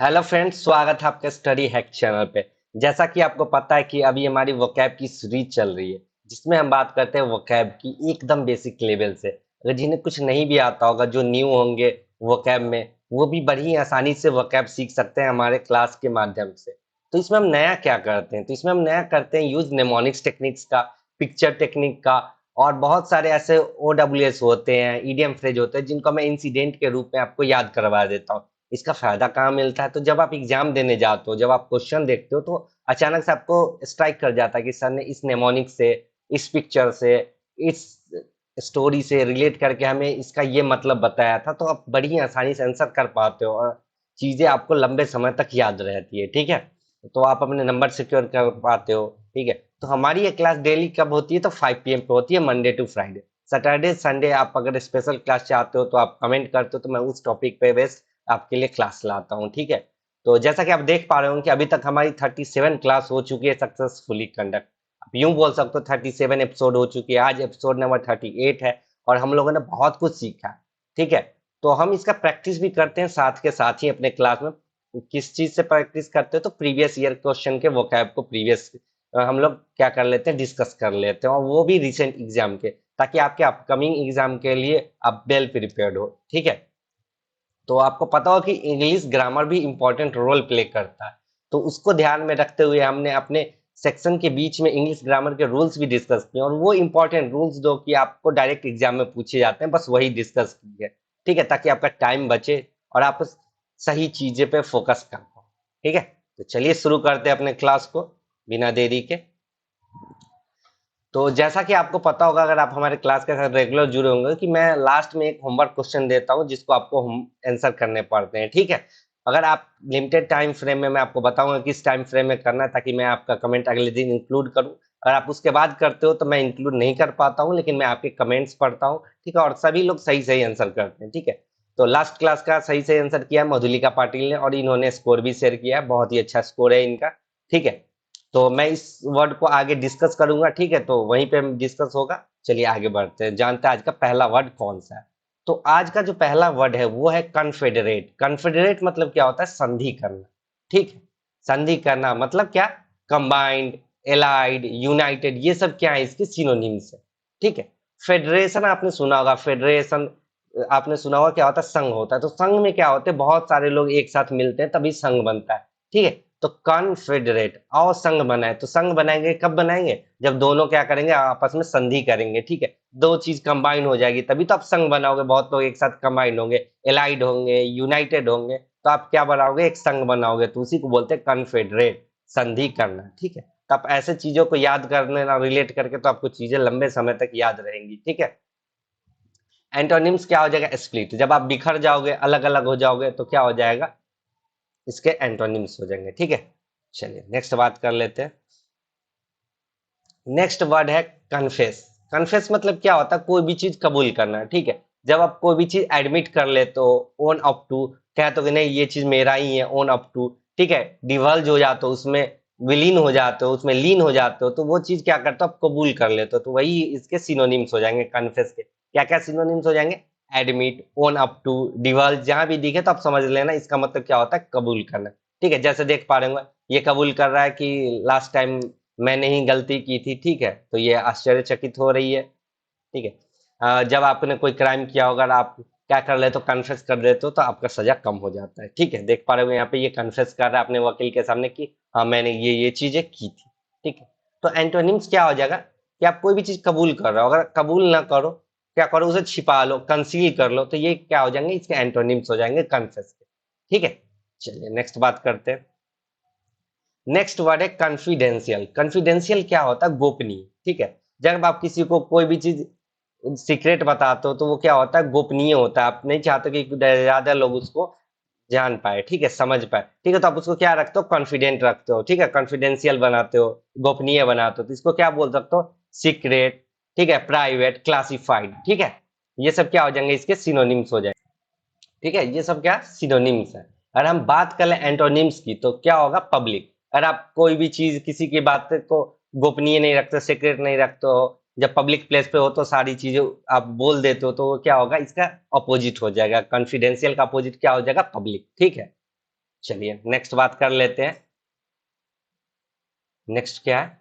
Hello friends, स्वागत है आपके स्टडी हैक चैनल पे। जैसा कि आपको पता है कि अभी हमारी वोकैब की सीरीज चल रही है, जिसमें हम बात करते हैं वोकैब की एकदम बेसिक लेवल से। अगर जिन्हें कुछ नहीं भी आता होगा, जो न्यू होंगे वोकैब में, वो भी बड़ी आसानी से वोकैब सीख सकते हैं हमारे क्लास के माध्यम से। तो इसमें हम नया क्या करते हैं? तो इसमें हम नया करते हैं यूज नेमोनिक्स टेक्निक्स का, पिक्चर टेक्निक का, और बहुत सारे ऐसे OWS होते हैं, ईडीएम फ्रेज होते हैं, जिनको मैं इंसिडेंट के रूप में आपको याद करवा देता हूँ। इसका फायदा कहाँ मिलता है? तो जब आप एग्जाम देने जाते हो, जब आप क्वेश्चन देखते हो, तो अचानक से आपको स्ट्राइक कर जाता है कि सर ने इस नेमोनिक से, इस पिक्चर से, इस स्टोरी से रिलेट करके हमें इसका ये मतलब बताया था। तो आप बड़ी आसानी से आंसर कर पाते हो और चीजें आपको लंबे समय तक याद रहती है। ठीक है, तो आप अपने नंबर सिक्योर कर पाते हो। ठीक है, तो हमारी ये क्लास डेली कब होती है? तो 5 PM पे होती है, Monday to Friday. Saturday Sunday आप अगर स्पेशल क्लास चाहते हो तो आप कमेंट करते हो, तो मैं उस टॉपिक पे बेस्ड आपके लिए क्लास लाता हूँ। ठीक है, तो जैसा कि आप देख पा रहे हो कि अभी तक हमारी 37 क्लास हो चुकी है सक्सेसफुली कंडक्ट। आप यूं बोल सकते हो 37 एपिसोड हो चुकी है, आज एपिसोड नंबर 38 है, और हम लोगों ने बहुत कुछ सीखा है। ठीक है, तो हम इसका प्रैक्टिस भी करते हैं साथ के साथ ही अपने क्लास में। किस चीज से प्रैक्टिस करते हैं? तो प्रीवियस ईयर क्वेश्चन के वोकैब को प्रीवियस हम लोग क्या कर लेते हैं, डिस्कस कर लेते हैं, और वो भी रिसेंट एग्जाम के, ताकि आपके अपकमिंग एग्जाम के लिए आप वेल प्रिपेयर्ड हो। ठीक है, तो आपको पता हो कि इंग्लिश ग्रामर भी इंपॉर्टेंट रोल प्ले करता है। तो उसको ध्यान में रखते हुए हमने अपने सेक्शन के बीच में इंग्लिश ग्रामर के रूल्स भी डिस्कस किए, और वो इंपॉर्टेंट रूल्स जो कि आपको डायरेक्ट एग्जाम में पूछे जाते हैं, बस वही डिस्कस किए। ठीक है, ताकि आपका टाइम बचे और आप सही चीजें पे फोकस कर पाओ। ठीक है, तो चलिए शुरू करते हैं अपने क्लास को बिना देरी के। तो जैसा कि आपको पता होगा, अगर आप हमारे क्लास के साथ रेगुलर जुड़े होंगे, कि मैं लास्ट में एक होमवर्क क्वेश्चन देता हूं, जिसको आपको हम आंसर करने पड़ते हैं। ठीक है, अगर आप लिमिटेड टाइम फ्रेम में, मैं आपको बताऊंगा किस टाइम फ्रेम में करना है, ताकि मैं आपका कमेंट अगले दिन इंक्लूड करूं। अगर आप उसके बाद करते हो तो मैं इंक्लूड नहीं कर पाता हूं, लेकिन मैं आपके कमेंट्स पढ़ता हूं। ठीक है, और सभी लोग सही सही आंसर करते हैं। ठीक है, तो लास्ट क्लास का सही सही आंसर किया है मधुलिका पाटिल ने, और इन्होंने स्कोर भी शेयर किया है, बहुत ही अच्छा स्कोर है इनका। ठीक है, तो मैं इस वर्ड को आगे डिस्कस करूंगा। ठीक है, तो वहीं पे डिस्कस होगा। चलिए आगे बढ़ते हैं, जानते हैं आज का पहला वर्ड कौन सा है। तो आज का जो पहला वर्ड है वो है कन्फेडरेट। कन्फेडरेट मतलब क्या होता है? संधि करना। ठीक है, संधि करना मतलब क्या? कंबाइंड, एलाइड, यूनाइटेड, ये सब क्या है? इसके सिनोनिम्स है। ठीक है, फेडरेशन आपने सुना होगा, फेडरेशन आपने सुना होगा क्या होता है? संघ होता है। तो संघ में क्या होते हैं? बहुत सारे लोग एक साथ मिलते हैं, तभी संघ बनता है। ठीक है, तो कॉन्फेडरेट, और संघ बनाए, तो संघ बनाएंगे कब बनाएंगे? जब दोनों क्या करेंगे? आपस में संधि करेंगे। ठीक है, दो चीज कंबाइन हो जाएगी, तभी तो आप संघ बनाओगे। बहुत लोग एक साथ कंबाइन होंगे, एलाइड होंगे, यूनाइटेड होंगे, तो आप क्या बनाओगे? एक संघ बनाओगे। तो उसी को बोलते हैं कॉन्फेडरेट, संधि करना। ठीक है, तो आप ऐसे चीजों को याद करने ना, रिलेट करके, तो आपको चीजें लंबे समय तक याद रहेंगी। ठीक है, एंटोनिम्स क्या हो जाएगा? स्प्लिट। जब आप बिखर जाओगे, अलग अलग हो जाओगे, तो क्या हो जाएगा? इसके एंटोनिम्स हो जाएंगे। ठीक है, चलिए नेक्स्ट बात कर लेते हैं। नेक्स्ट वर्ड है कन्फेस। कन्फेस मतलब क्या होता है? कोई भी चीज कबूल करना। ठीक है, जब आप कोई भी चीज एडमिट कर लेते हो, ओन अप टू, कहते हो कि नहीं ये चीज मेरा ही है, ओन अप टू। ठीक है, डिवल्ज हो जाते हो उसमें, विलीन हो जाते हो उसमें, लीन हो जाते हो, तो वो चीज क्या करते हो? आप कबूल कर लेते हो। तो वही इसके सिनोनिम्स हो जाएंगे कन्फेस के। क्या क्या सिनोनिम्स हो जाएंगे? एडमिट, ओन अप टू, डिवल्ज, जहां भी दिखे तो आप समझ लेना इसका मतलब क्या होता है? कबूल करना। ठीक है, जैसे देख पा रहे होंगे, ये कबूल कर रहा है कि लास्ट टाइम मैंने ही गलती की थी। ठीक है, तो ये आश्चर्यचकित हो रही है। ठीक है, जब आपने कोई क्राइम किया होगा, आप क्या कर लेते हो? कन्फेस कर देते हो, तो आपका सजा कम हो जाता है। ठीक है, देख पा रहे हो यहाँ पे ये कन्फेस कर रहा है अपने वकील के सामने कि हाँ मैंने ये चीजें की थी। ठीक है, तो एंटोनिम्स क्या हो जाएगा? कि आप कोई भी चीज कबूल कर रहे हो, अगर कबूल ना करो, क्या करो? उसे छिपा लो, कंसील कर लो, तो ये क्या हो जाएंगे? इसके एंटोनिम्स हो जाएंगे कन्फेस के। ठीक है, चलिए नेक्स्ट बात करते हैं। नेक्स्ट वर्ड है कॉन्फिडेंशियल। कॉन्फिडेंशियल क्या होता है? गोपनीय। ठीक है, जब आप किसी को कोई भी चीज सीक्रेट बताते हो, तो वो क्या होता है? गोपनीय होता है। आप नहीं चाहते कि ज्यादा लोग उसको जान पाए, ठीक है, समझ पाए। ठीक है, तो आप उसको क्या रखते हो? कॉन्फिडेंट रखते हो। ठीक है, कॉन्फिडेंशियल बनाते हो, गोपनीय बनाते हो, तो इसको क्या बोल सकते हो? सीक्रेट। ठीक है, प्राइवेट, क्लासिफाइड। ठीक है, ये सब क्या हो जाएंगे? इसके सिनोनिम्स हो जाएंगे। ठीक है, ये सब क्या सिनोनिम्स है। अगर हम बात करें एंटोनिम्स की, तो क्या होगा? पब्लिक। अगर आप कोई भी चीज, किसी की बात को गोपनीय नहीं रखते, सीक्रेट नहीं रखते हो, जब पब्लिक प्लेस पे हो तो सारी चीजें आप बोल देते हो, तो वो क्या होगा? इसका अपोजिट हो जाएगा। कॉन्फिडेंशियल का अपोजिट क्या हो जाएगा? पब्लिक। ठीक है, चलिए नेक्स्ट बात कर लेते हैं। नेक्स्ट क्या है?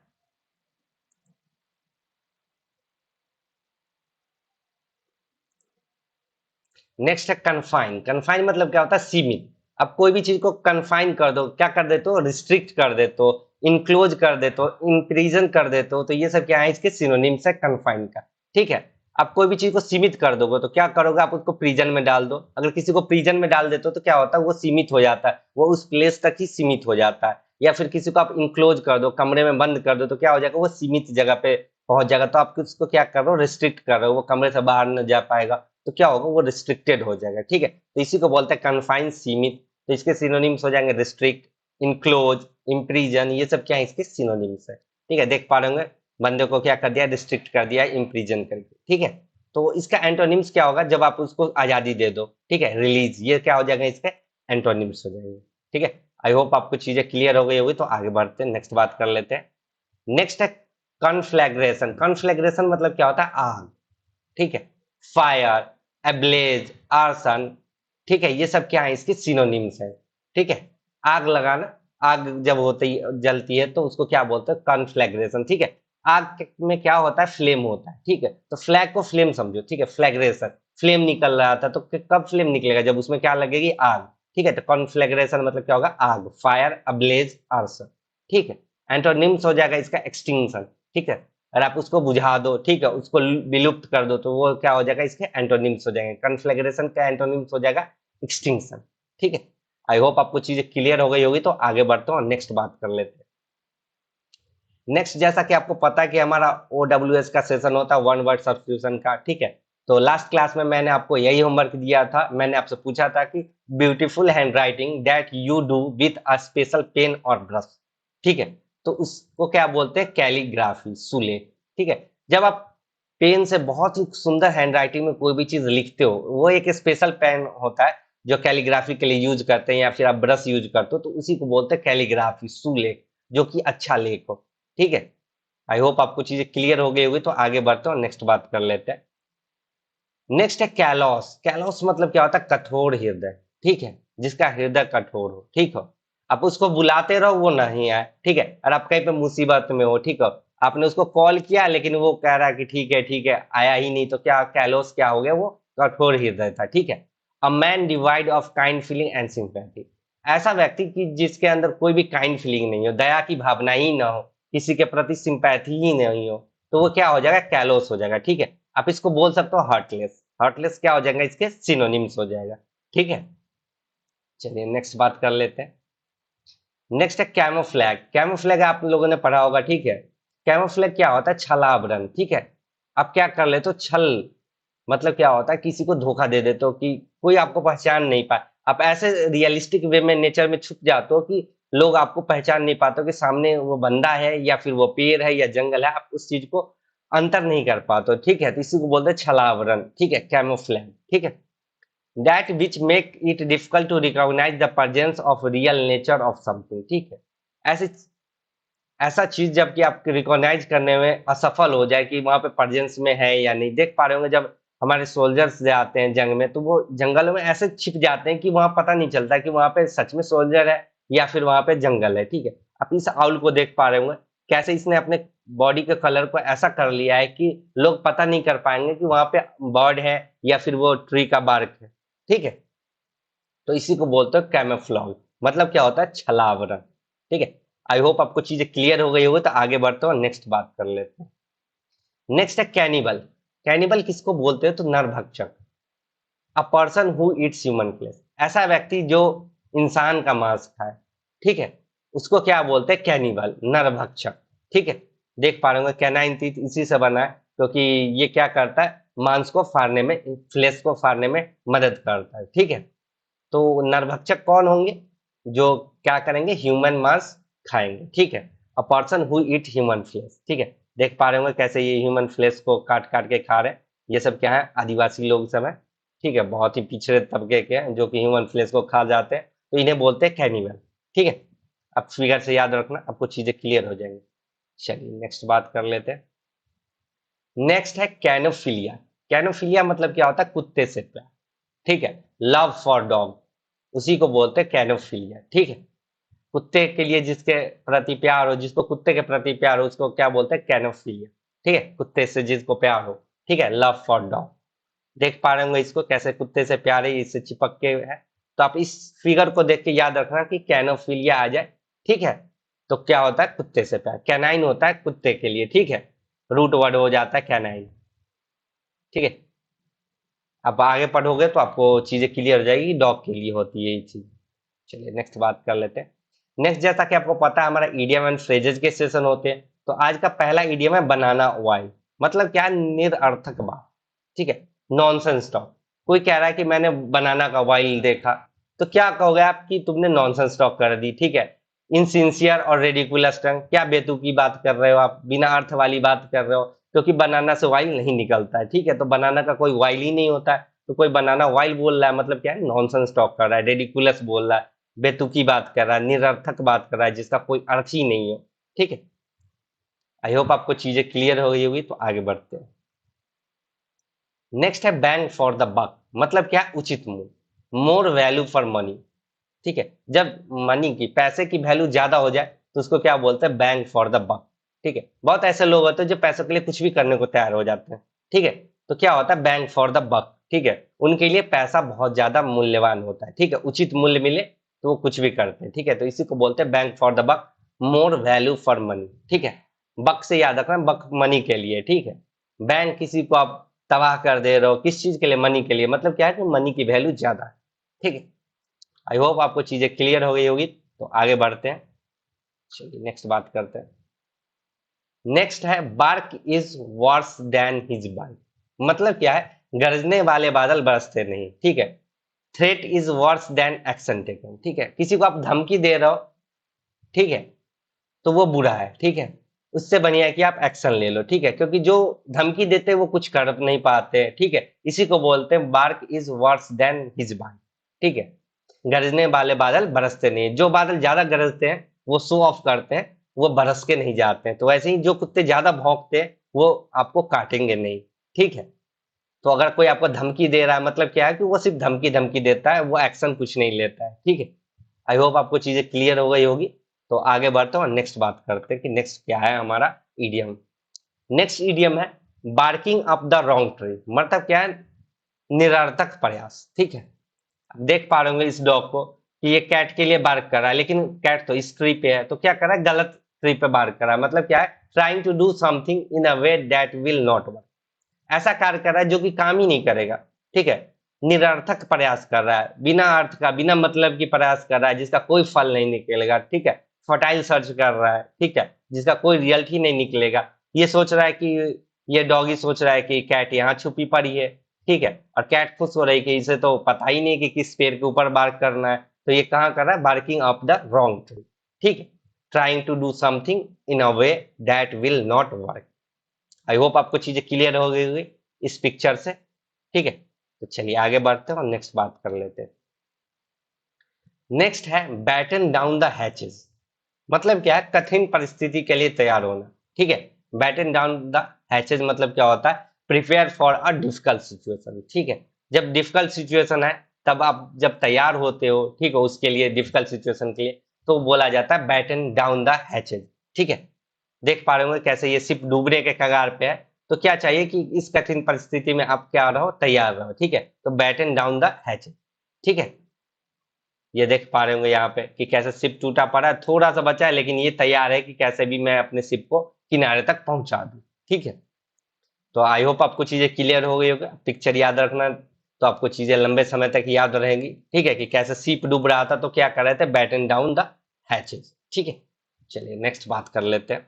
नेक्स्ट है कन्फाइन। कन्फाइन मतलब क्या होता है? सीमित। अब कोई भी चीज को कन्फाइन कर दो, क्या कर देते हो? रिस्ट्रिक्ट कर देते हो, इंक्लोज कर देते हो, इंप्रिजन कर देते हो, तो ये सब क्या है? इसके सिनोनिम्स है कन्फाइन का। ठीक है। आप कोई भी चीज को सीमित कर दोगे तो क्या करोगे? आप उसको प्रिजन में डाल दो। अगर किसी को प्रिजन में डाल देते हो तो क्या होता है? वो सीमित हो जाता है, वो उस प्लेस तक ही सीमित हो जाता है। या फिर किसी को आप इंक्लोज कर दो, कमरे में बंद कर दो, तो क्या हो जाएगा? वो सीमित जगह पे पहुंच जाएगा। तो आप उसको क्या कर रहे हो? रिस्ट्रिक्ट कर रहे हो, वो कमरे से बाहर न जा पाएगा। तो क्या होगा? वो रिस्ट्रिक्टेड हो जाएगा। ठीक है, तो इसी को बोलते हैं कन्फाइन, सीमित। तो इसके सिनोनिम्स हो जाएंगे रिस्ट्रिक्ट, इनक्लोज, इम्प्रीजन, ये सब क्या है? इसके सिनोनिम्स है। ठीक है, देख पा रहे होंगे बंदे को क्या कर दिया? रिस्ट्रिक्ट कर दिया, इम्प्रीजन करके। ठीक है, तो इसका एंटोनिम्स क्या होगा? जब आप उसको आजादी दे दो, ठीक है, रिलीज, ये क्या हो जाएगा? इसके एंटोनिम्स हो जाएंगे। ठीक है, आई होप आपको चीजें क्लियर हो गई होगी। तो आगे बढ़ते हैं, नेक्स्ट बात कर लेते हैं। नेक्स्ट है कॉन्फ्लैग्रेशन। कॉन्फ्लैग्रेशन मतलब क्या होता है? आग। ठीक है, फायर, एब्लेज, आर्सन, ठीक है, ये सब क्या है? इसके सिनोनिम्स है। ठीक है, आग लगाना, आग जब होती जलती है तो उसको क्या बोलते हैं? कॉन्फ्लैग्रेशन। ठीक है, में क्या होता है? फ्लेम होता है। ठीक है, तो फ्लैग को फ्लेम समझो। ठीक है, फ्लैग्रेशन, फ्लेम निकल रहा था, तो कब फ्लेम निकलेगा? जब उसमें क्या लगेगी? आग। ठीक है, तो कॉन्फ्लैग्रेशन मतलब क्या होगा? आग, फायर, अब्लेज, आर्सन। ठीक है, एंटोनिम्स हो जाएगा इसका एक्सटिंक्शन। ठीक है, और आप उसको बुझा दो, ठीक है, उसको विलुप्त कर दो, तो वो क्या हो जाएगा? इसके एंटोनिम्स हो जाएंगे। कन्फ्लैग्रेशन का एंटोनिम्स हो जाएगा एक्सटिंक्शन। ठीक है, आई होप आपको चीजें क्लियर हो गई होगी। तो आगे बढ़ते हैं और नेक्स्ट बात कर लेते हैं। नेक्स्ट, जैसा कि आपको पता है कि हमारा OWS का सेशन होता है, वन वर्ड सब्स्टिट्यूशन का। ठीक है, तो लास्ट क्लास में मैंने आपको यही होमवर्क दिया था। मैंने आपसे पूछा था कि beautiful handwriting that you do with a special pen और ब्रश। ठीक है, तो उसको क्या बोलते हैं? कैलीग्राफी, सुलेख। ठीक है, जब आप पेन से बहुत ही सुंदर हैंड राइटिंग में कोई भी चीज लिखते हो, वो एक स्पेशल पेन होता है जो कैलीग्राफी के लिए यूज करते हैं, या फिर आप ब्रश यूज करते हो, तो उसी को बोलते हैं कैलीग्राफी, सुलेख, जो कि अच्छा लेख हो। ठीक है, आई होप आपको चीजें क्लियर हो गई होगी। तो आगे बढ़ते हैं और नेक्स्ट बात कर लेते हैं। नेक्स्ट है कैलोस। कैलोस मतलब क्या होता है? कठोर हृदय। ठीक है, जिसका हृदय कठोर हो। ठीक हो, आप उसको बुलाते रहो, वो नहीं आए। ठीक है, और आप कहीं पे मुसीबत में हो, ठीक हो, आपने उसको कॉल किया लेकिन वो कह रहा है कि ठीक है ठीक है, आया ही नहीं, तो क्या कैलोस क्या हो गया? वो कठोर हृदय था। ठीक है, a man divide of kind feeling and sympathy. ऐसा व्यक्ति कि जिसके अंदर कोई भी काइंड फीलिंग नहीं हो, दया की भावना ही ना हो, किसी के प्रति सिंपैथी ही नहीं हो, तो वो क्या हो जाएगा? कैलोस हो जाएगा। ठीक है, आप इसको बोल सकते हो हार्टलेस। हार्टलेस क्या हो जाएगा? इसके सिनोनिम्स हो जाएगा। ठीक है, चलिए नेक्स्ट बात कर लेते हैं। नेक्स्ट है कैमोफ्लैग। कैमोफ्लैग आप लोगों ने पढ़ा होगा। ठीक है, कैमोफ्लैग क्या होता है? छलावरण। ठीक है, आप क्या कर लेते हो? छल, मतलब क्या होता है? किसी को धोखा दे देते हो कि कोई आपको पहचान नहीं पाए। आप ऐसे रियलिस्टिक वे में नेचर में छुप जाते हो कि लोग आपको पहचान नहीं पाते हो कि सामने वो बंदा है या फिर वो पेड़ है या जंगल है। आप उस चीज को अंतर नहीं कर पाते हो। ठीक है, तो इसी को बोलते हैं छलावरण। ठीक है, कैमोफ्लैग। ठीक है, that which make it difficult to recognize the presence of real nature of something। ठीक है, ऐसी ऐसा चीज जबकि आप रिकॉग्नाइज करने में असफल हो जाए कि वहां पे प्रेजेंस में है या नहीं। देख पा रहे होंगे जब हमारे सोल्जर्स जाते हैं जंग में, तो वो जंगल में ऐसे छिप जाते हैं कि वहां पता नहीं चलता कि वहां पे सच में सोल्जर है या फिर वहां पे जंगल है। ठीक है, आप इस आउल को देख पा रहे होंगे कैसे इसने अपने बॉडी के कलर को ऐसा कर लिया है कि लोग पता नहीं कर पाएंगे कि वहां पे बर्ड है या फिर वो ट्री का बार्क है। ठीक है, तो इसी को बोलते हैं कैमोफ्लॉग, मतलब क्या होता है? छलावरण। ठीक है, आई होप आपको चीजें क्लियर हो गई होगी। तो आगे बढ़ते हैं और नेक्स्ट बात कर लेते हैं। नेक्स्ट है कैनिबल। कैनिबल किसको बोलते हैं? तो नरभक्षक, a person who eats human flesh. ऐसा व्यक्ति जो इंसान का मांस खाए। ठीक है, उसको क्या बोलते हैं? कैनिबल, नरभक्षक। ठीक है, देख पा रहे होंगे कैनाइन टीथ इसी से बना है, क्योंकि ये क्या करता है? मांस को फाड़ने में, फ्लेश को फाड़ने में मदद करता है। ठीक है, तो नरभक्षक कौन होंगे? जो क्या करेंगे? ह्यूमन मांस खाएंगे। ठीक है, a person who eat human flesh. ठीक है, देख पा रहे होंगे कैसे ये ह्यूमन फ्लेश को काट काट के खा रहे हैं। ये सब क्या है? आदिवासी लोग सब है। ठीक है, बहुत ही पिछड़े तबके के हैं जो कि ह्यूमन फ्लेश को खा जाते हैं, तो इन्हें बोलते हैं कैनिबल। ठीक है, अब फिगर से याद रखना, आपको चीजें क्लियर हो जाएंगी। चलिए नेक्स्ट बात कर लेते हैं। नेक्स्ट है कैनोफिलिया। कैनोफिलिया मतलब क्या होता है? कुत्ते से प्यार। ठीक है, लव फॉर डॉग। उसी को बोलते हैं कैनोफिलिया। ठीक है, कुत्ते के लिए जिसके प्रति प्यार हो, जिसको कुत्ते के प्रति प्यार हो, उसको क्या बोलते हैं? कैनोफिलिया। ठीक है, कुत्ते से जिसको प्यार हो। ठीक है, लव फॉर डॉग। देख पा रहे होंगे इसको, कैसे कुत्ते से प्यार है, इससे चिपक के है। तो आप इस फिगर को देख के याद रखना कि कैनोफिलिया आ जाए। ठीक है, तो क्या होता है? कुत्ते से प्यार। कैनाइन होता है कुत्ते के लिए। ठीक है, रूट वर्ड हो जाता है कैनाइन। ठीक है, अब आगे पढ़ोगे तो आपको चीजें क्लियर हो जाएगी, डॉग के लिए होती है ये चीज। चलिए नेक्स्ट बात कर लेते हैं। नेक्स्ट, जैसा कि आपको पता है हमारा इडियम एंड फ्रेजेस के सेशन होते हैं, तो आज का पहला इडियम है बनाना वाइल। मतलब क्या है? निरर्थक बात। ठीक है, नॉनसेंस टॉक। कोई कह रहा है कि मैंने बनाना का वाइल देखा, तो क्या कहोगे आप कि तुमने नॉनसेंस टॉक कर दी। ठीक है, इनसिंसियर और रेडिकुलस टंग, क्या बेतुकी बात कर रहे हो आप, बिना अर्थ वाली बात कर रहे हो, क्योंकि बनाना से वाइल नहीं निकलता है। ठीक है, तो बनाना का कोई वाइल ही नहीं होता है, तो कोई बनाना वाइल बोल रहा है मतलब क्या है? नॉनसेंस टॉक कर रहा है, रेडिकुलस बोल रहा है, बेतुकी बात कर रहा है, निरर्थक बात कर रहा है, जिसका कोई अर्थ ही नहीं हो। ठीक है, आई होप आपको चीजें क्लियर हो गई होगी, तो आगे बढ़ते हैं। नेक्स्ट है बैंग फॉर द बक। मतलब क्या? उचित मूल्य, मोर वैल्यू फॉर मनी। ठीक है, जब मनी की, पैसे की वैल्यू ज्यादा हो जाए तो उसको क्या बोलते हैं? Bang for the buck. ठीक है, बहुत ऐसे लोग होते हैं जो पैसों के लिए कुछ भी करने को तैयार हो जाते हैं। ठीक है, तो क्या होता है? Bang for the buck. ठीक है, उनके लिए पैसा बहुत ज्यादा मूल्यवान होता है। ठीक है, उचित मूल्य मिले तो वो कुछ भी करते हैं। ठीक है, तो इसी को बोलते हैं bang for the buck, more value for money. ठीक है, बक से याद रखना, बक मनी के लिए। ठीक है, बैंक किसी को आप तबाह कर दे रहे हो, किस चीज के लिए? मनी के लिए। मतलब क्या है कि मनी की वैल्यू ज्यादा है। ठीक है, आई होप आपको चीजें क्लियर हो गई होगी, तो आगे बढ़ते हैं। चलिए नेक्स्ट बात करते हैं। नेक्स्ट है bark is worse than his bite. मतलब क्या है? गरजने वाले बादल बरसते नहीं। ठीक है, threat is worse then action taken. ठीक है, किसी को आप धमकी दे रहे हो, ठीक है, तो वो बुरा है। ठीक है, उससे बढ़िया है कि आप एक्शन ले लो। ठीक है, क्योंकि जो धमकी देते हैं वो कुछ कर नहीं पाते। ठीक है, इसी को बोलते हैं bark is worse than his bite. ठीक है, गरजने वाले बादल बरसते नहीं। जो बादल ज्यादा गरजते हैं वो शो ऑफ करते हैं, वो बरस के नहीं जाते हैं। तो वैसे ही जो कुत्ते ज्यादा भौंकते हैं वो आपको काटेंगे नहीं। ठीक है, तो अगर कोई आपको धमकी दे रहा है, मतलब क्या है कि वो सिर्फ धमकी धमकी देता है, वो एक्शन कुछ नहीं लेता है। ठीक है, आई होप आपको चीजें क्लियर हो गई होगी, तो आगे बढ़ते हैं और नेक्स्ट बात करते हैं कि नेक्स्ट क्या है हमारा इडियम। नेक्स्ट इडियम है barking up the wrong tree. मतलब क्या है? निरर्थक प्रयास। ठीक है, देख पा रहे होंगे इस डॉग को कि ये कैट के लिए बार्क कर रहा है, लेकिन कैट तो इस ट्री पे है, तो क्या कर रहा है? गलत ट्री पे बार्क कर रहा है। मतलब क्या है? Trying to do something in a way that will not work. ऐसा कार्य कर रहा है जो कि काम ही नहीं करेगा। ठीक है, निरर्थक प्रयास कर रहा है, बिना अर्थ का, बिना मतलब की प्रयास कर रहा है, जिसका कोई फल नहीं निकलेगा। ठीक है, फर्टाइल सर्च कर रहा है। ठीक है, जिसका कोई रिजल्ट ही नहीं निकलेगा। ये सोच रहा है कि, ये डॉगी सोच रहा है कि कैट यहाँ छुपी पड़ी है। ठीक है, और कैट खुश हो रही है कि इसे तो पता ही नहीं कि किस पेड़ के ऊपर बार्क करना है, तो ये कहाँ कर रहा है? Barking up the wrong tree. ठीक है, trying to do something in a way that will not work. I hope आपको चीजें क्लियर हो गई होगी इस पिक्चर से। ठीक है, तो चलिए आगे बढ़ते हैं और नेक्स्ट बात कर लेते हैं। नेक्स्ट है बैटन डाउन द हैचेस। मतलब क्या है? कठिन परिस्थिति के लिए तैयार होना। ठीक है, बैटन डाउन द हैचेस मतलब क्या होता है? Prepare for a difficult situation. ठीक है, जब डिफिकल्ट सिचुएशन है तब आप जब तैयार होते हो, ठीक है, उसके लिए डिफिकल्ट सिचुएशन के लिए, तो बोला जाता है बैटन डाउन द हैचेस। ठीक है, देख पा रहे होंगे कैसे ये शिप डूबने के कगार पे है, तो क्या चाहिए कि इस कठिन परिस्थिति में आप क्या रहो? तैयार रहो। ठीक है, तो बैटन डाउन द हैचेस। ठीक है, ये देख पा रहे होंगे यहाँ पे कि कैसे शिप टूटा पड़ा है, थोड़ा सा बचा है, लेकिन ये तैयार है कि कैसे भी मैं अपने शिप को किनारे तक पहुंचा दूं। ठीक है, तो आई होप आपको चीजें क्लियर हो गई होगा, पिक्चर याद रखना, तो आपको चीजें लंबे समय तक याद रहेंगी। ठीक है, कि कैसे शिप डूब रहा था तो क्या कर रहे थे? Batten down the hatches. ठीक है, चलिए नेक्स्ट बात कर लेते हैं।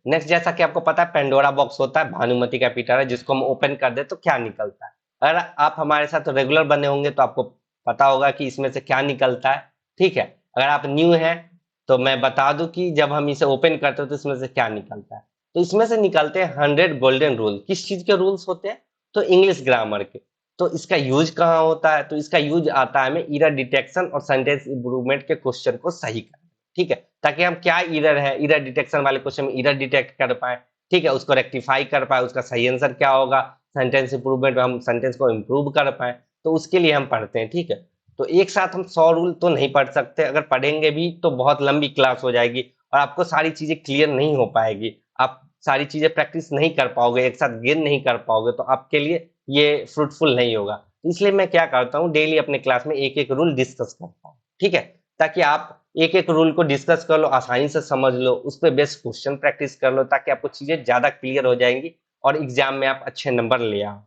नेक्स्ट, जैसा कि आपको पता है पेंडोरा बॉक्स होता है, भानुमति का पीटर है, जिसको हम ओपन कर दे तो क्या निकलता है। अगर आप हमारे साथ रेगुलर बने होंगे तो आपको पता होगा कि इसमें से क्या निकलता है। ठीक है, अगर आप न्यू हैं तो मैं बता दूं कि जब हम इसे ओपन करते हैं तो इसमें से क्या निकलता है। तो इसमें से निकलते हैं 100 गोल्डन रूल। किस चीज के रूल्स होते हैं? तो इंग्लिश ग्रामर के। तो इसका यूज कहाँ होता है? तो इसका यूज आता है हमें इरर डिटेक्शन और सेंटेंस इंप्रूवमेंट के क्वेश्चन को सही करने। ठीक है, ताकि हम क्या इरर है, इरर डिटेक्शन वाले क्वेश्चन में इरर डिटेक्ट कर पाए। ठीक है, उसको रेक्टिफाई कर पाए, उसका सही आंसर क्या होगा, सेंटेंस इंप्रूवमेंट में हम सेंटेंस को इंप्रूव कर पाए, तो उसके लिए हम पढ़ते हैं। ठीक है, तो एक साथ हम 100 रूल तो नहीं पढ़ सकते, अगर पढ़ेंगे भी तो बहुत लंबी क्लास हो जाएगी और आपको सारी चीजें क्लियर नहीं हो पाएगी, आप सारी चीजें प्रैक्टिस नहीं कर पाओगे, एक साथ गेन नहीं कर पाओगे, तो आपके लिए ये फ्रूटफुल नहीं होगा। इसलिए मैं क्या करता हूँ, डेली अपने क्लास में एक एक रूल डिस्कस करता हूँ, ठीक है, ताकि आप एक एक रूल को डिस्कस कर लो, आसानी से समझ लो, उस पर बेस्ट क्वेश्चन प्रैक्टिस कर लो, ताकि आपको चीजें ज्यादा क्लियर हो जाएंगी और एग्जाम में आप अच्छे नंबर ले आओ,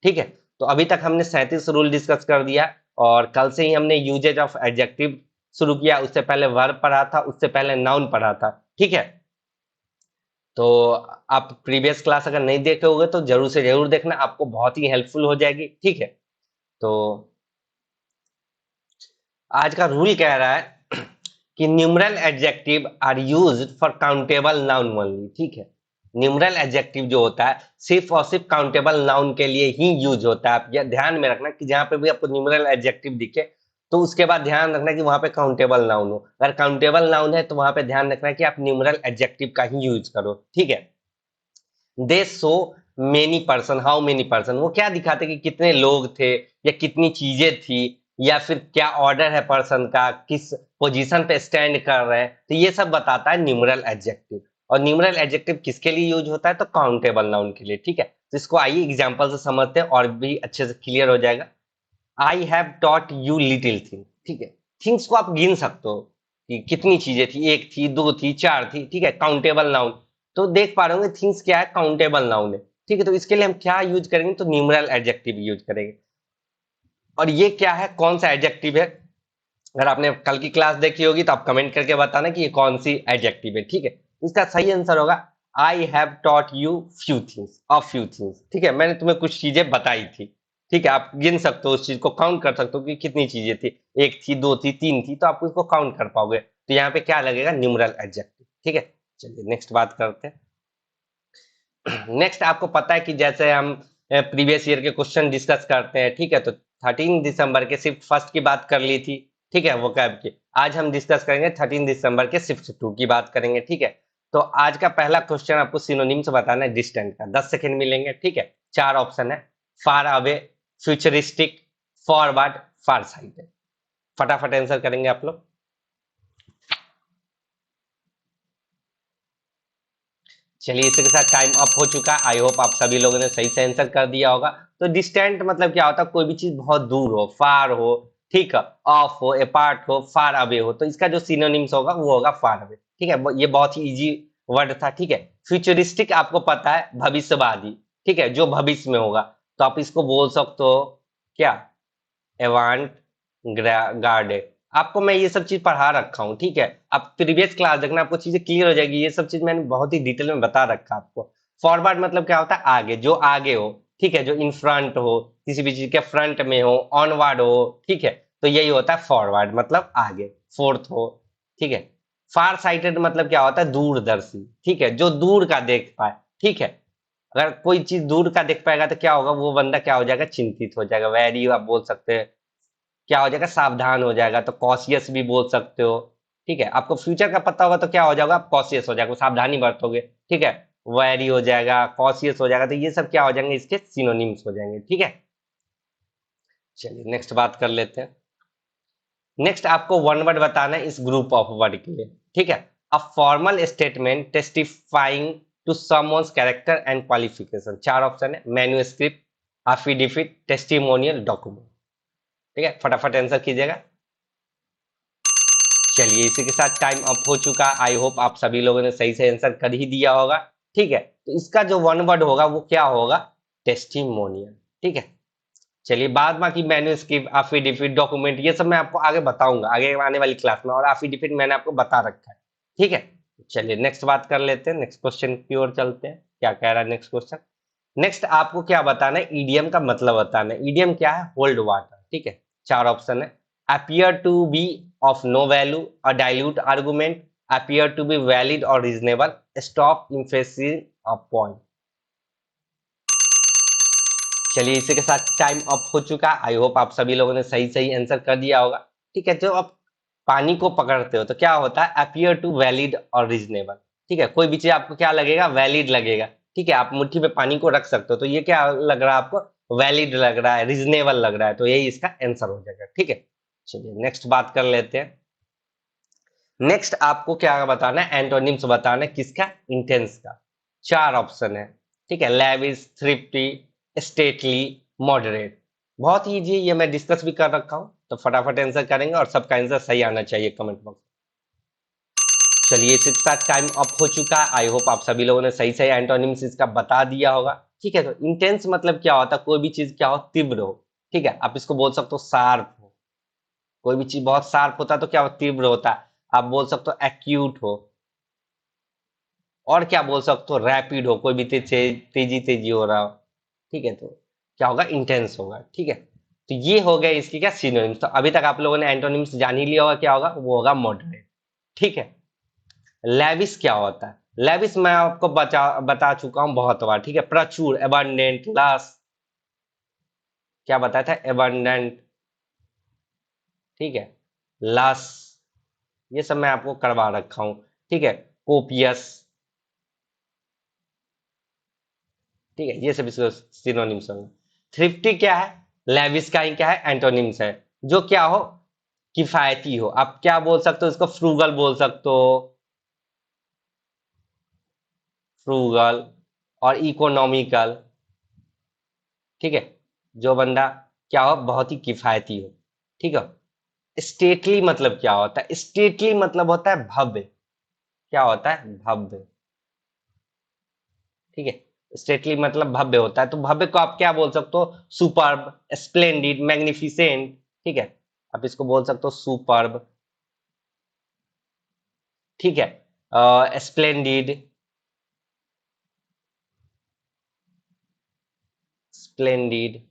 ठीक है। तो अभी तक हमने 37 रूल डिस्कस कर दिया और कल से ही हमने यूजेज ऑफ एडजेक्टिव शुरू किया, उससे पहले वर्ब पढ़ा था, उससे पहले नाउन पढ़ा था, ठीक है। तो आप प्रीवियस क्लास अगर नहीं देखे होगे तो जरूर से जरूर देखना, आपको बहुत ही हेल्पफुल हो जाएगी, ठीक है। तो आज का रूल कह रहा है कि numeral adjective are used for countable noun only, ठीक है। न्यूमरल एडजेक्टिव जो होता है सिर्फ और सिर्फ काउंटेबल नाउन के लिए ही यूज होता है। आप यह ध्यान में रखना कि जहां पे भी आपको न्यूमरल एडजेक्टिव दिखे तो उसके बाद ध्यान रखना कि वहां पे काउंटेबल नाउन हो, अगर काउंटेबल नाउन है तो वहां पे ध्यान रखना कि आप न्यूमरल एडजेक्टिव का ही यूज करो, ठीक है। दे show many person, how many person, वो क्या दिखाते कि कितने लोग थे या कितनी चीजें थी या फिर क्या ऑर्डर है पर्सन का, किस पोजीशन पे स्टैंड कर रहे हैं, तो ये सब बताता है न्यूमरल एडजेक्टिव। और न्यूमरल एडजेक्टिव किसके लिए यूज होता है, तो काउंटेबल नाउन के लिए, ठीक है। तो इसको आइए एग्जांपल से समझते हैं और भी अच्छे से क्लियर हो जाएगा। I have taught you little thing, ठीक है। थिंग्स को आप गिन सकते हो कि कितनी चीजें थी, एक थी, दो थी, चार थी, ठीक है, काउंटेबल नाउन। तो देख पा रहे होंगे थिंग्स क्या है, काउंटेबल नाउन है, ठीक है। तो इसके लिए हम क्या यूज करेंगे, तो न्यूमरल एडजेक्टिव यूज करेंगे। और ये क्या है, कौन सा एडजेक्टिव है, अगर आपने कल की क्लास देखी होगी तो आप कमेंट करके बताना कि ये कौन सी एडजेक्टिव है, ठीक है। इसका सही आंसर होगा I have taught you few things, few things, ठीक है। मैंने तुम्हें कुछ चीजें बताई थी, ठीक है। आप गिन सकते हो उस चीज को, काउंट कर सकते हो कि कितनी चीजें थी, एक थी, दो थी, तीन थी, तो आप उसको काउंट कर पाओगे। तो यहाँ पे क्या लगेगा, न्यूमरल एडजेक्टिव, ठीक है। चलिए नेक्स्ट बात करते हैं। नेक्स्ट आपको पता है कि जैसे हम प्रीवियस ईयर के क्वेश्चन डिस्कस करते हैं, ठीक है। तो 13 दिसंबर के शिफ्ट फर्स्ट की बात कर ली थी, ठीक है, वो कैब की। आज हम डिस्कस करेंगे 13 दिसंबर के शिफ्ट टू की बात करेंगे, ठीक है। तो आज का पहला क्वेश्चन आपको सिनोनिम्स बताना है डिस्टेंट का, 10 सेकंड मिलेंगे, ठीक है। चार ऑप्शन है, फार अवे, फ्यूचरिस्टिक, फॉरवर्ड, फार साइड। फटाफट आंसर करेंगे आप लोग। चलिए इसी के साथ टाइम अप हो चुका है, आई होप आप सभी लोगों ने सही से आंसर कर दिया होगा। तो डिस्टेंट मतलब क्या होता है, कोई भी चीज बहुत दूर हो, फार हो, ठीक है, ऑफ हो, अपार्ट हो, फार अवे हो, तो इसका जो सिनोनिम्स होगा वो होगा फार अवे, ठीक है। ये बहुत ही इजी वर्ड था, ठीक है। फ्यूचरिस्टिक आपको पता है भविष्यवादी, ठीक है, जो भविष्य में होगा, तो आप इसको बोल सकते हो क्या, एवांट गार्डे। आपको मैं ये सब चीज पढ़ा रखा हूँ, ठीक है। आप प्रीवियस क्लास देखना, आपको चीजें क्लियर हो जाएगी, ये सब चीज मैंने बहुत ही डिटेल में बता रखा है आपको। फॉरवर्ड मतलब क्या होता है, आगे, जो आगे हो, ठीक है, जो इन फ्रंट हो, किसी भी चीज के फ्रंट में हो, ऑनवर्ड हो, ठीक है, तो यही होता है फॉरवर्ड, मतलब आगे, फोर्थ हो, ठीक है। फार साइटेड मतलब क्या होता है, दूरदर्शी, ठीक है, जो दूर का देख पाए, ठीक है। अगर कोई चीज दूर का देख पाएगा तो क्या होगा, वो बंदा क्या हो जाएगा, चिंतित हो जाएगा, वेरी आप बोल सकते हैं, क्या हो जाएगा, सावधान हो जाएगा, तो कॉशियस भी बोल सकते हो, ठीक है। आपको फ्यूचर का पता होगा तो क्या हो जाएगा, आप कॉशियस हो जाएगा, सावधानी बरतोगे, ठीक है। वेरी हो जाएगा, कॉशियस हो जाएगा, तो ये सब क्या हो जाएंगे, इसके सिनोनिम्स हो जाएंगे, ठीक है। चलिए नेक्स्ट बात कर लेते हैं। नेक्स्ट आपको वन वर्ड बताना है इस ग्रुप ऑफ वर्ड के लिए, ठीक है। A formal statement testifying to someone's character and qualification. चार ऑप्शन है, मैन्युस्क्रिप्ट, एफिडेविट, टेस्टिमोनियल, डॉक्यूमेंट, ठीक है। फटाफट आंसर कीजिएगा। चलिए इसी के साथ टाइम अप हो चुका, आई होप आप सभी लोगों ने सही से आंसर कर ही दिया होगा, ठीक है। तो इसका जो वन वर्ड होगा वो क्या होगा, टेस्टिमोनियल, ठीक है। चलिए बाद बाकी मैन्युस्क्रिप्ट, एफिडेविट, डॉक्यूमेंट, ये सब मैं आपको आगे बताऊंगा आगे आने वाली क्लास में, और एफिडेविट मैंने आपको बता रखा है, ठीक है। चलिए नेक्स्ट बात कर लेते हैं, नेक्स्ट क्वेश्चन की ओर चलते हैं, क्या कह रहा है नेक्स्ट क्वेश्चन। नेक्स्ट आपको क्या बताना है, ईडियम का मतलब बताना है। ईडियम क्या है, होल्ड वाटर, ठीक है। चार ऑप्शन है, appear to be of no value, a dilute argument, appear to be valid or reasonable, stop emphasizing a point। चलिए इसी के साथ टाइम अप हो चुका, आई होप आप सभी लोगों ने सही सही आंसर कर दिया होगा, ठीक है। जो आप पानी को पकड़ते हो तो क्या होता है, appear to valid और reasonable, ठीक है। कोई भी चीज आपको क्या लगेगा, वैलिड लगेगा, ठीक है। आप मुट्ठी में पानी को रख सकते हो, तो ये क्या लग रहा है आपको, वैलिड लग रहा है, रीजनेबल लग रहा है, तो यही इसका आंसर हो जाएगा, ठीक है। चलिए नेक्स्ट बात कर लेते हैं। नेक्स्ट आपको क्या बताना है, एंटोनिम्स बताना है किसका, इंटेंस का। 4 ऑप्शन है, ठीक है, लेविश, थ्रिफ्टी, स्टेटली, मॉडरेट। बहुत इजी है, ये मैं डिस्कस भी कर रखा हूं, तो फटाफट आंसर करेंगे और सबका आंसर सही आना चाहिए कमेंट बॉक्स। चलिए इसी के साथ टाइम अप हो चुका है। आई होप आप सभी लोगों ने सही सही एंटोनिम्स इसका बता दिया होगा। ठीक है, तो इंटेंस मतलब क्या होता है, कोई भी चीज क्या हो, तीव्र हो। ठीक है, आप इसको बोल सकते हो शार्प हो। कोई भी चीज बहुत शार्प होता है तो क्या हो, तीव्र होता है। आप बोल सकते हो एक्यूट हो। और क्या बोल सकते हो, रैपिड हो, कोई भी तेजी तेजी हो रहा हो। ठीक है, तो क्या होगा, इंटेंस होगा। ठीक है, तो ये हो गया इसकी क्या, सिनोनिम्स। तो अभी तक आप लोगों ने एंटोनिम्स जान ही लिया होगा, क्या होगा, वो होगा मॉडरेट। ठीक है, लेविस क्या होता है, लेविस मैं आपको बता चुका हूं बहुत बार। ठीक है, प्रचुर, एबंडेंट, लस। क्या बताया था, एबंडेंट। ठीक है, लस, ये सब मैं आपको करवा रखा हूं। ठीक है, कोपियस। ठीक है, ये सब इसको सिनोनिम्स होंगे। थ्रिफ्टी क्या है, लेविस का ही क्या है, एंटोनिम्स है। जो क्या हो, किफायती हो। आप क्या बोल सकते हो इसको, फ्रूगल बोल सकते हो, फ्रूगल, और इकोनॉमिकल। ठीक है, जो बंदा क्या हो, बहुत ही किफायती हो। ठीक है, स्टेटली मतलब क्या होता है, स्टेटली मतलब होता है भव्य। क्या होता है, भव्य। ठीक है, स्टेटली मतलब भव्य होता है। तो भव्य को आप क्या बोल सकते हो, सुपर्ब, स्प्लेंडिड, मैग्निफिसेंट। ठीक है, आप इसको बोल सकते हो सुपर्ब। ठीक है, स्प्लेंडिड, स्प्लेंडिड।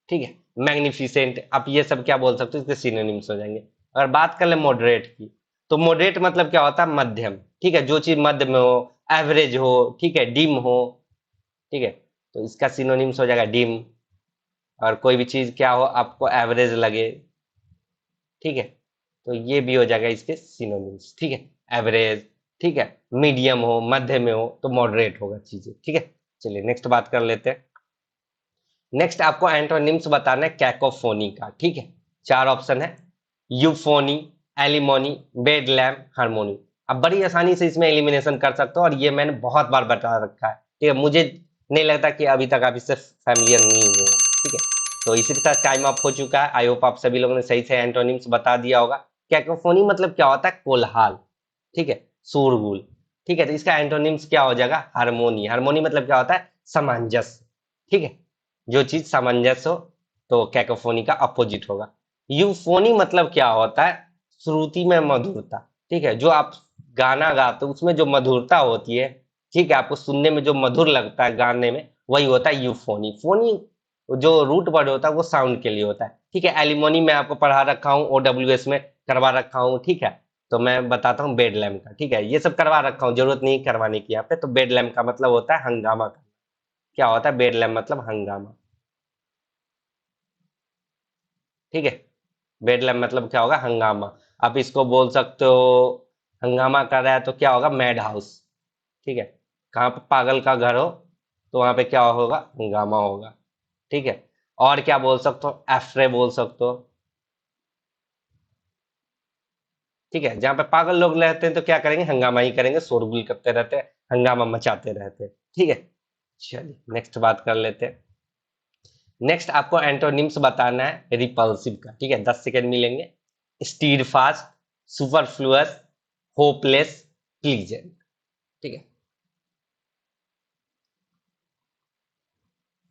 ठीक है, मैग्निफिसेंट, आप ये सब क्या बोल सकते हो, इसके सिनोनिम्स हो जाएंगे। अगर बात कर ले मॉडरेट की, तो मॉडरेट मतलब क्या होता है, मध्यम। ठीक है, जो चीज मध्य में हो, एवरेज हो। ठीक है, डिम हो। ठीक है, तो इसका सिनोनिम्स हो जाएगा डिम। और कोई भी चीज क्या हो, आपको एवरेज लगे। ठीक है, तो ये भी हो जाएगा इसके सिनोनिम्स। ठीक है, एवरेज। ठीक है, मीडियम हो, मध्य में हो, तो मॉडरेट होगा चीजें। ठीक है, चलिए नेक्स्ट बात कर लेते हैं। नेक्स्ट आपको एंटोनिम्स बताना है कैकोफोनी का। ठीक है, 4 ऑप्शन है, यूफोनी, एलिमोनी, बेडलैम, हारमोनी। अब बड़ी आसानी से इसमें एलिमिनेशन कर सकते हो, और ये मैंने बहुत बार बता रखा है। ठीक है, मुझे नहीं लगता कि अभी तक आप इससे फैमिलियर नहीं हुए होंगे। ठीक है, तो इसी के साथ टाइम अप हो चुका है। आई होप आप सभी लोगों ने सही से एंटोनिम्स बता दिया होगा। कैकोफोनी मतलब क्या होता है, कोलाहल। ठीक है, शोरगुल। ठीक है, तो इसका एंटोनिम्स क्या हो जाएगा, हारमोनी। हारमोनी मतलब क्या होता है, सामंजस्य। ठीक है, जो चीज सामंजस्य हो, तो कैकोफोनी का अपोजिट होगा। यूफोनी मतलब क्या होता है, श्रुति में मधुरता। ठीक है, जो आप गाना गाते हो उसमें जो मधुरता होती है। ठीक है, आपको सुनने में जो मधुर लगता है गाने में, वही होता है यूफोनी। फोनी जो रूट वर्ड होता है वो साउंड के लिए होता है। ठीक है, एलिमोनी में आपको पढ़ा रखा हूँ, OWS में करवा रखा हूँ। ठीक है, तो मैं बताता हूँ बेड लैम्प का। ठीक है, ये सब करवा रखा हूँ, जरूरत नहीं करवाने की यहाँ पे। तो बेड लैम्प का मतलब होता है हंगामा का। क्या होता है, बेड लैम्प मतलब हंगामा। ठीक है, बेडलैम मतलब क्या होगा, हंगामा। आप इसको बोल सकते हो, हंगामा कर रहा है तो क्या होगा, मैड हाउस। ठीक है, कहाँ पे पागल का घर हो, तो वहां पे क्या होगा, हंगामा होगा। ठीक है, और क्या बोल सकते हो, एफ्रे बोल सकते हो। ठीक है, जहाँ पे पागल लोग रहते हैं तो क्या करेंगे, हंगामा ही करेंगे, शोरगुल करते रहते हैं, हंगामा मचाते रहते हैं। ठीक है, चलिए नेक्स्ट बात कर लेते हैं। नेक्स्ट आपको एंटोनिम्स बताना है रिपल्सिव का। ठीक है, 10 सेकेंड मिलेंगे। Stead fast, superfluous, hopeless, pleasant. ठीक है,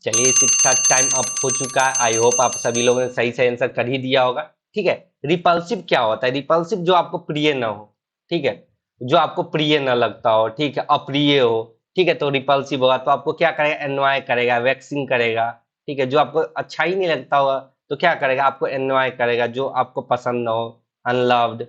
चलिए इसी के साथ टाइम अप हो चुका है। आई होप आप सभी लोगों ने सही से आंसर कर ही दिया होगा। ठीक है, रिपल्सिव क्या होता है, रिपल्सिव जो आपको प्रिय ना हो। ठीक है, जो आपको प्रिय ना लगता हो। ठीक है, अप्रिय हो। ठीक है, तो रिपल्सिव होगा, तो आपको क्या करेगा, एनवाय करेगा, वैक्सिंग करेगा। ठीक है, जो आपको अच्छा ही नहीं लगता होगा, तो क्या करेगा, आपको एनवाय करेगा, जो आपको पसंद ना हो, अनलव्ड।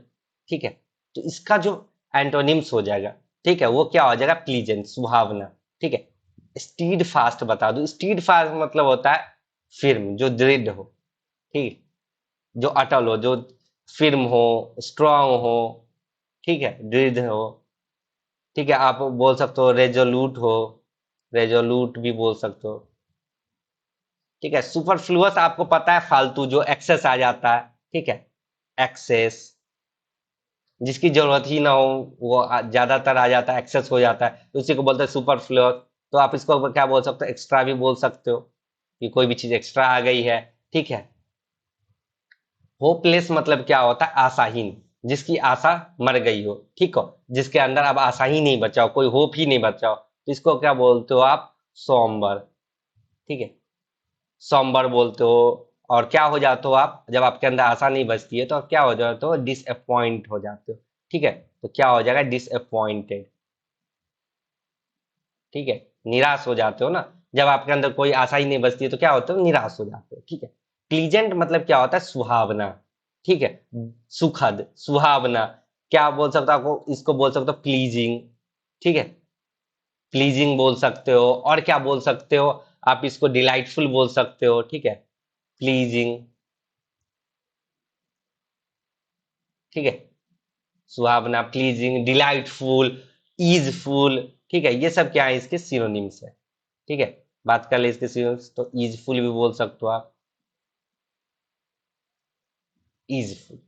ठीक है, तो इसका जो एंटोनिम्स हो जाएगा, ठीक है, वो क्या हो जाएगा, प्लीजेंट, सुहावना। ठीक है, स्टीड फास्ट बता दूं, स्टीड फास्ट मतलब होता है फिर्म, जो दृढ़ हो। ठीक, जो अटल हो, जो फिर्म हो, स्ट्रांग हो। ठीक है, दृढ़ हो। ठीक है, आप बोल सकते हो रेजोल्यूट हो, रेजोल्यूट भी बोल सकते हो। ठीक है। सुपरफ्लुअस आपको पता है फालतू, जो एक्सेस आ जाता है, ठीक है, एक्सेस, जिसकी जरूरत ही ना हो वो ज्यादातर आ जाता है, एक्सेस हो जाता है, तो उसी को बोलते हैं सुपरफ्लुअस। तो आप इसको क्या बोल सकते हो, एक्स्ट्रा भी बोल सकते हो कि कोई भी चीज एक्स्ट्रा आ गई है, ठीक है। होपलेस मतलब क्या होता है, आशाहीन, जिसकी आशा मर गई हो, ठीक हो, जिसके अंदर अब आशा ही नहीं बचा हो, कोई होप ही नहीं बचा हो, तो इसको क्या बोलते हो आप, सोम्बर, ठीक है, सोम्बर बोलते हो। और क्या हो जाते हो आप, जब आपके अंदर आशा नहीं बचती है तो आप क्या हो जाते हो, डिसअपॉइंट हो जाते हो, ठीक है। तो क्या हो जाएगा, डिसअपॉइंटेड, ठीक है, निराश हो जाते हो ना, जब आपके अंदर कोई आशा ही नहीं बचती है तो क्या होते हो, निराश हो जाते हो, ठीक है। प्लीजेंट मतलब क्या होता है, सुहावना, ठीक है, सुखद, सुहावना। क्या बोल सकते हो, आपको इसको बोल सकते हो प्लीजिंग, ठीक है, प्लीजिंग बोल सकते हो। और क्या बोल सकते हो, आप इसको डिलाइटफुल बोल सकते हो, ठीक है, प्लीजिंग, ठीक है, सुहावना, प्लीजिंग, डिलाइटफुल, ईजफुल, ठीक है, ये सब क्या है, इसके सिनोनिम्स है, ठीक है। बात कर ले इसके सिनोनिम्स, तो ईजफुल भी बोल सकते हो आप, ईजफुल,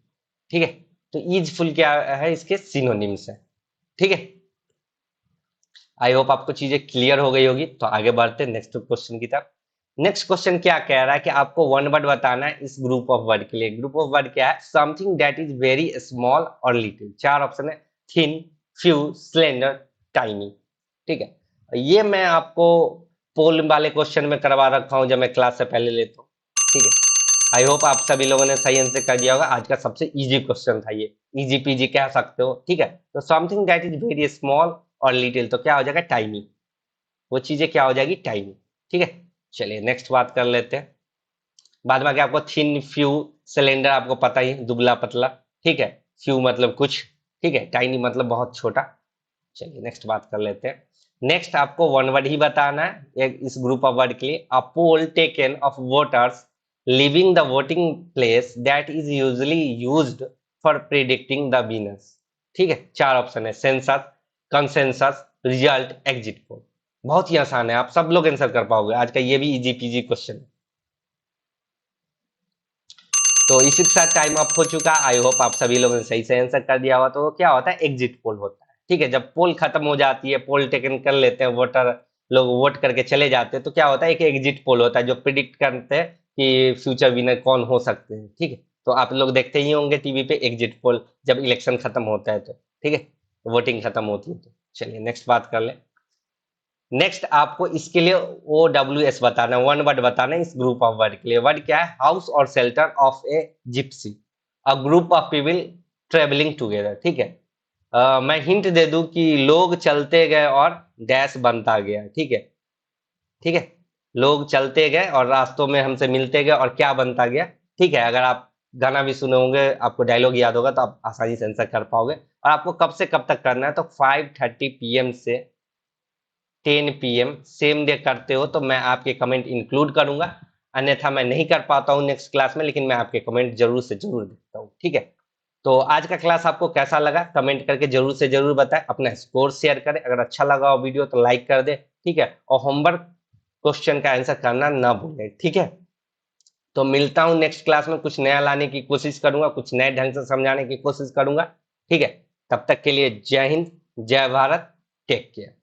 ठीक है। तो ईजफुल क्या है, इसके सिनोनिम्स है, ठीक है। आई होप आपको चीजें क्लियर हो गई होगी, तो आगे बढ़ते हैं नेक्स्ट क्वेश्चन की तरफ। नेक्स्ट क्वेश्चन क्या कह रहा है कि आपको वन वर्ड बताना है इस ग्रुप ऑफ वर्ड के लिए। ग्रुप ऑफ वर्ड क्या है, something that is very small और लिटिल। चार ऑप्शन है, थिन, फ्यू, स्लेंडर, टाइनी, ठीक है। ये मैं आपको पोल वाले क्वेश्चन में करवा रखा हूं, जब मैं क्लास से पहले लेता हूँ, ठीक है। आई होप आप सभी लोगों ने सही आंसर कर दिया होगा। आज का सबसे इजी क्वेश्चन था ये, इजी पीजी कह सकते हो, ठीक है। तो something that is very small और लिटिल, तो क्या हो जाएगा, टाइनी, वो चीजें क्या हो जाएगी, टाइनी, ठीक है। चलिए नेक्स्ट बात कर लेते हैं। बाद में आगे आपको थिन, फ्यू, सिलेंडर आपको पता ही है, दुबला पतला, ठीक है, फ्यू मतलब कुछ, ठीक है, टाइनी मतलब बहुत छोटा। चलिए नेक्स्ट बात कर लेते हैं। नेक्स्ट आपको वन वर्ड ही बताना है इस ग्रुप ऑफ वर्ड के लिए। A poll taken of voters leaving the voting place that is usually used for predicting the winners, ठीक है। चार ऑप्शन है, census, consensus, result, exit poll. बहुत ही आसान है, आप सब लोग आंसर कर पाओगे, आज का ये भी इजी पीजी क्वेश्चन है। तो इसी के साथ टाइम अप हो चुका। आई होप आप सभी लोगों ने सही से आंसर कर दिया होगा। तो क्या होता है, एग्जिट पोल होता है, ठीक है। जब पोल खत्म हो जाती है, पोल टेकन कर लेते हैं, वोटर लोग वोट करके चले जाते हैं, तो क्या होता है, एक एग्जिट पोल होता है जो प्रिडिक्ट करते हैं कि फ्यूचर विनर कौन हो सकते हैं, ठीक है। तो आप लोग देखते ही होंगे टीवी पे एग्जिट पोल, जब इलेक्शन खत्म होता है तो, ठीक है, वोटिंग खत्म होती है तो। चलिए नेक्स्ट बात कर ले। नेक्स्ट आपको इसके लिए OWS बताना है, वन वर्ड बताना है इस ग्रुप ऑफ वर्ड के लिए। वर्ड क्या है, हाउस और shelter of A Gypsy, a group of people travelling together, ठीक है। मैं हिंट दे दूं कि लोग चलते गए और डैश बनता गया, ठीक है, ठीक है। लोग चलते गए और रास्तों में हमसे मिलते गए और क्या बनता गया, ठीक है। अगर आप गाना भी सुने होंगे, आपको डायलॉग याद होगा, तो आप आसानी से आंसर कर पाओगे। और आपको कब से कब तक करना है, तो 5:30 PM से 10 PM सेम डे करते हो तो मैं आपके कमेंट इंक्लूड करूंगा, अन्यथा मैं नहीं कर पाता हूं नेक्स्ट क्लास में, लेकिन मैं आपके कमेंट जरूर से जरूर देखता हूं, ठीक है। तो आज का क्लास आपको कैसा लगा, कमेंट करके जरूर से जरूर बताएं। अपना स्कोर शेयर करें, अगर अच्छा लगा हो वीडियो तो लाइक कर दे, ठीक है। और होमवर्क क्वेश्चन का आंसर करना ना भूलें, ठीक है। तो मिलता हूं नेक्स्ट क्लास में, कुछ नया लाने की कोशिश करूंगा, कुछ नए ढंग से समझाने की कोशिश करूंगा, ठीक है। तब तक के लिए जय हिंद, जय भारत, टेक केयर।